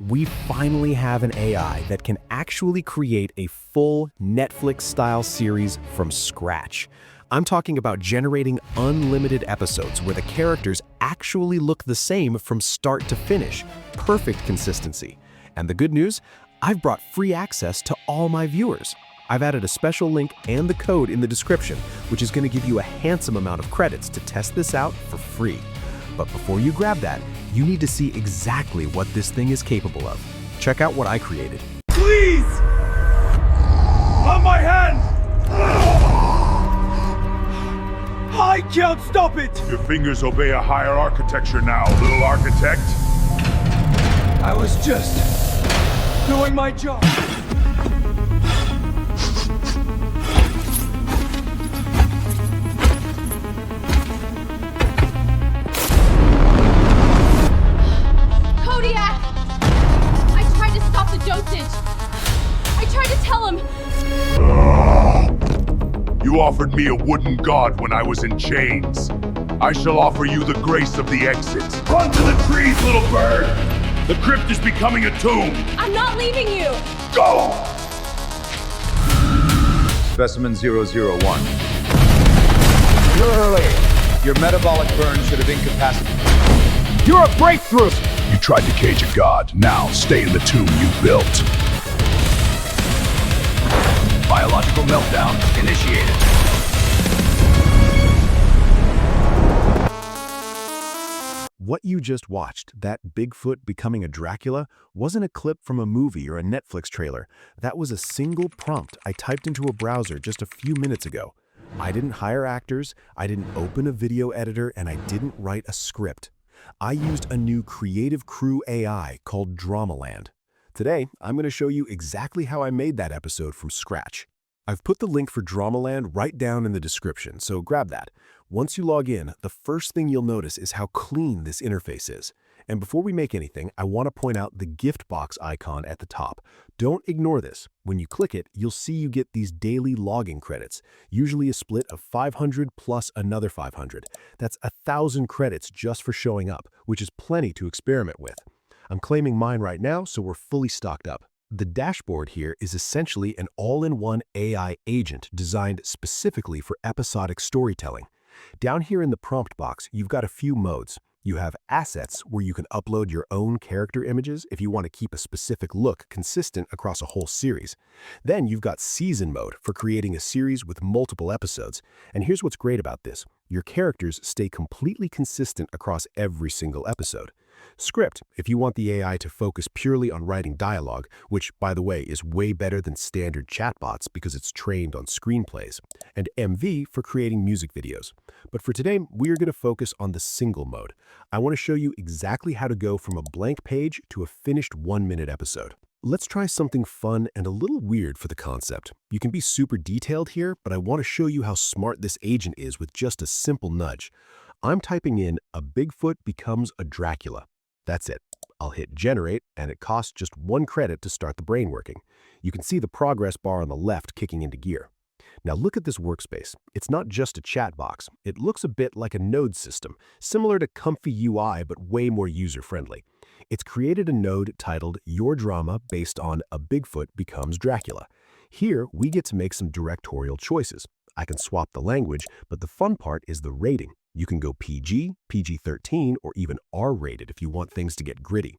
We finally have an AI that can actually create a full Netflix-style series from scratch. I'm talking about generating unlimited episodes where the characters actually look the same from start to finish. Perfect consistency. And the good news? I've brought free access to all my viewers. I've added a special link and the code in the description, which is going to give you a handsome amount of credits to test this out for free. But before you grab that, you need to see exactly what this thing is capable of. Check out what I created. Please! On my hand! I can't stop it! Your fingers obey a higher architecture now, little architect. I was just doing my job. I tried to tell him! You offered me a wooden god when I was in chains. I shall offer you the grace of the exit. Run to the trees, little bird! The crypt is becoming a tomb! I'm not leaving you! Go! Specimen 001. You're early. Your metabolic burn should have incapacitated. You're a breakthrough! You tried to cage a god. Now stay in the tomb you built. Biological meltdown initiated. What you just watched, that Bigfoot becoming a Dracula, wasn't a clip from a movie or a Netflix trailer. That was a single prompt I typed into a browser just a few minutes ago. I didn't hire actors, I didn't open a video editor, and I didn't write a script. I used a new creative crew AI called Drama.Land. Today, I'm going to show you exactly how I made that episode from scratch. I've put the link for Drama.Land right down in the description, so grab that. Once you log in, the first thing you'll notice is how clean this interface is. And before we make anything, I want to point out the gift box icon at the top. Don't ignore this. When you click it, you'll see you get these daily logging credits, usually a split of 500 plus another 500. That's 1,000 credits just for showing up, which is plenty to experiment with. I'm claiming mine right now, so we're fully stocked up. The dashboard here is essentially an all-in-one AI agent designed specifically for episodic storytelling. Down here in the prompt box, you've got a few modes. You have assets, where you can upload your own character images if you want to keep a specific look consistent across a whole series. Then you've got season mode for creating a series with multiple episodes. And here's what's great about this. Your characters stay completely consistent across every single episode. Script, if you want the AI to focus purely on writing dialogue, which, by the way, is way better than standard chatbots because it's trained on screenplays. And MV for creating music videos. But for today, we are going to focus on the single mode. I want to show you exactly how to go from a blank page to a finished 1-minute episode. Let's try something fun and a little weird for the concept. You can be super detailed here, but I want to show you how smart this agent is with just a simple nudge. I'm typing in "a Bigfoot becomes a Dracula." That's it. I'll hit generate, and it costs just 1 credit to start the brain working. You can see the progress bar on the left kicking into gear. Now look at this workspace. It's not just a chat box. It looks a bit like a node system, similar to Comfy UI but way more user-friendly. It's created a node titled Your Drama based on "A Bigfoot Becomes Dracula." Here, we get to make some directorial choices. I can swap the language, but the fun part is the rating. You can go PG, PG-13, or even R-rated if you want things to get gritty.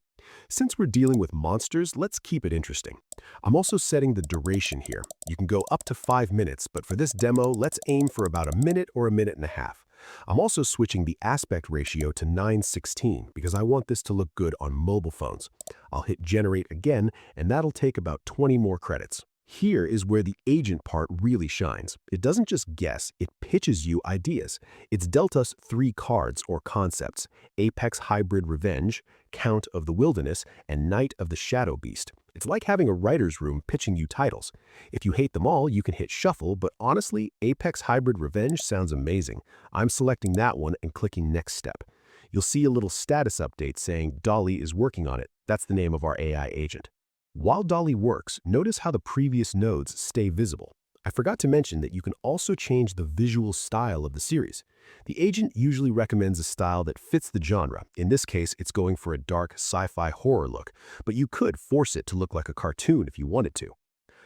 Since we're dealing with monsters, let's keep it interesting. I'm also setting the duration here. You can go up to 5 minutes, but for this demo, let's aim for about a minute or a minute and a half. I'm also switching the aspect ratio to 9:16 because I want this to look good on mobile phones. I'll hit generate again, and that'll take about 20 more credits. Here is where the agent part really shines. It doesn't just guess, it pitches you ideas. It's dealt us 3 cards or concepts: Apex Hybrid Revenge, Count of the Wilderness, and Night of the Shadow Beast. It's like having a writer's room pitching you titles. If you hate them all, you can hit shuffle, but honestly, Apex Hybrid Revenge sounds amazing. I'm selecting that one and clicking next step. You'll see a little status update saying Dolly is working on it. That's the name of our AI agent. While Dolly works, notice how the previous nodes stay visible. I forgot to mention that you can also change the visual style of the series. The agent usually recommends a style that fits the genre. In this case, it's going for a dark sci-fi horror look, but you could force it to look like a cartoon if you wanted to.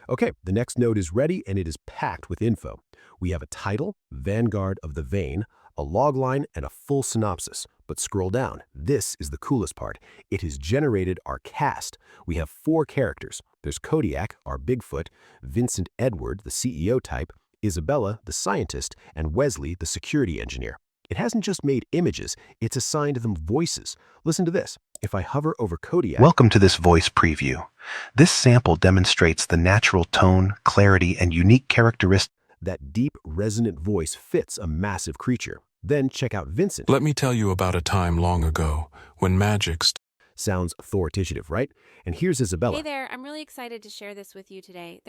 Okay, the next node is ready and it is packed with info. We have a title, Vanguard of the Vane, a logline, and a full synopsis. But scroll down. This is the coolest part. It has generated our cast. We have 4 characters. There's Kodiak, our Bigfoot, Vincent Edward, the CEO type, Isabella, the scientist, and Wesley, the security engineer. It hasn't just made images, it's assigned them voices. Listen to this. If I hover over Kodiak... Welcome to this voice preview. This sample demonstrates the natural tone, clarity, and unique characteristics. That deep, resonant voice fits a massive creature. Then check out Vincent. Let me tell you about a time long ago when magic Sounds authoritative, right? And here's Isabella. Hey there, I'm really excited to share this with you today.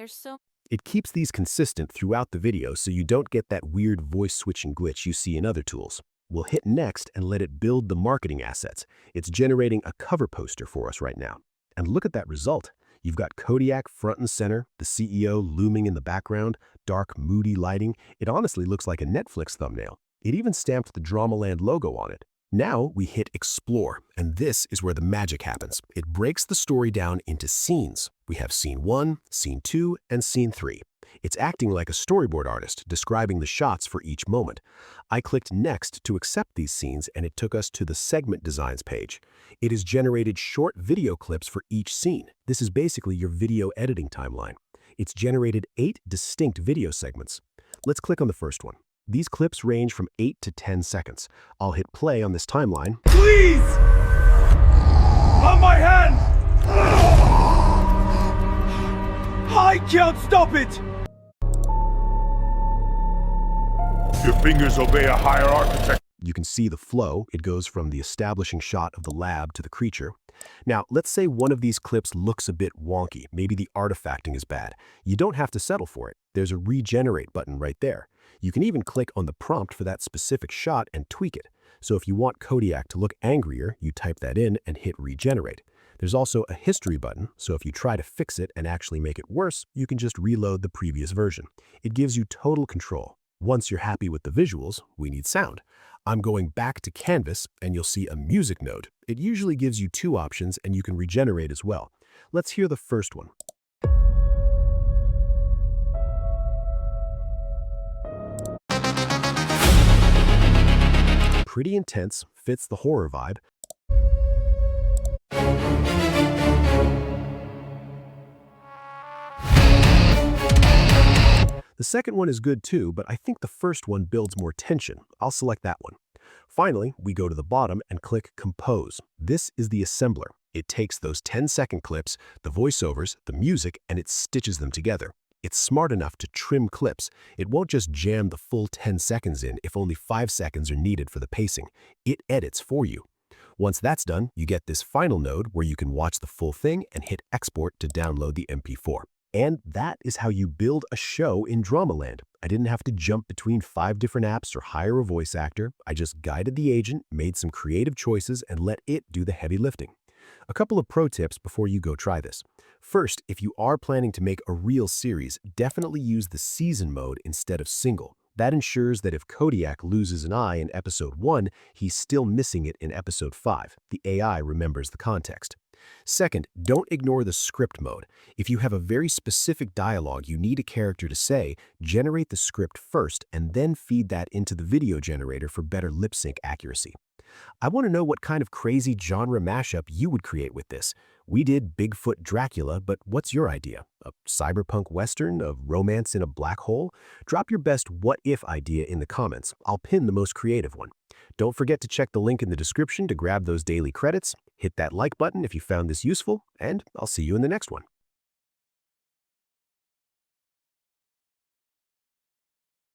It keeps these consistent throughout the video so you don't get that weird voice switching glitch you see in other tools. We'll hit next and let it build the marketing assets. It's generating a cover poster for us right now. And look at that result. You've got Kodiak front and center, the CEO looming in the background, dark, moody lighting. It honestly looks like a Netflix thumbnail. It even stamped the Drama.Land logo on it. Now we hit Explore, and this is where the magic happens. It breaks the story down into scenes. We have Scene 1, Scene 2, and Scene 3. It's acting like a storyboard artist, describing the shots for each moment. I clicked Next to accept these scenes, and it took us to the Segment Designs page. It has generated short video clips for each scene. This is basically your video editing timeline. It's generated 8 distinct video segments. Let's click on the first one. These clips range from 8 to 10 seconds. I'll hit play on this timeline. Please! On my hand! I can't stop it! Your fingers obey a higher architect. You can see the flow. It goes from the establishing shot of the lab to the creature. Now, let's say one of these clips looks a bit wonky. Maybe the artifacting is bad. You don't have to settle for it. There's a regenerate button right there. You can even click on the prompt for that specific shot and tweak it. So if you want Kodiak to look angrier, you type that in and hit regenerate. There's also a history button, so if you try to fix it and actually make it worse, you can just reload the previous version. It gives you total control. Once you're happy with the visuals, we need sound. I'm going back to Canvas, and you'll see a music node. It usually gives you 2 options, and you can regenerate as well. Let's hear the first one. Pretty intense, fits the horror vibe. The second one is good too, but I think the first one builds more tension. I'll select that one. Finally, we go to the bottom and click Compose. This is the assembler. It takes those 10-second clips, the voiceovers, the music, and it stitches them together. It's smart enough to trim clips. It won't just jam the full 10 seconds in if only 5 seconds are needed for the pacing. It edits for you. Once that's done, you get this final node where you can watch the full thing and hit Export to download the MP4. And that is how you build a show in Drama.Land. I didn't have to jump between 5 different apps or hire a voice actor. I just guided the agent, made some creative choices, and let it do the heavy lifting. A couple of pro tips before you go try this. First, if you are planning to make a real series, definitely use the season mode instead of single. That ensures that if Kodiak loses an eye in episode 1, he's still missing it in episode 5. The AI remembers the context. Second, don't ignore the script mode. If you have a very specific dialogue you need a character to say, generate the script first and then feed that into the video generator for better lip sync accuracy. I want to know what kind of crazy genre mashup you would create with this. We did Bigfoot Dracula, but what's your idea? A cyberpunk western? A romance in a black hole? Drop your best what-if idea in the comments. I'll pin the most creative one. Don't forget to check the link in the description to grab those daily credits. Hit that like button if you found this useful, and I'll see you in the next one.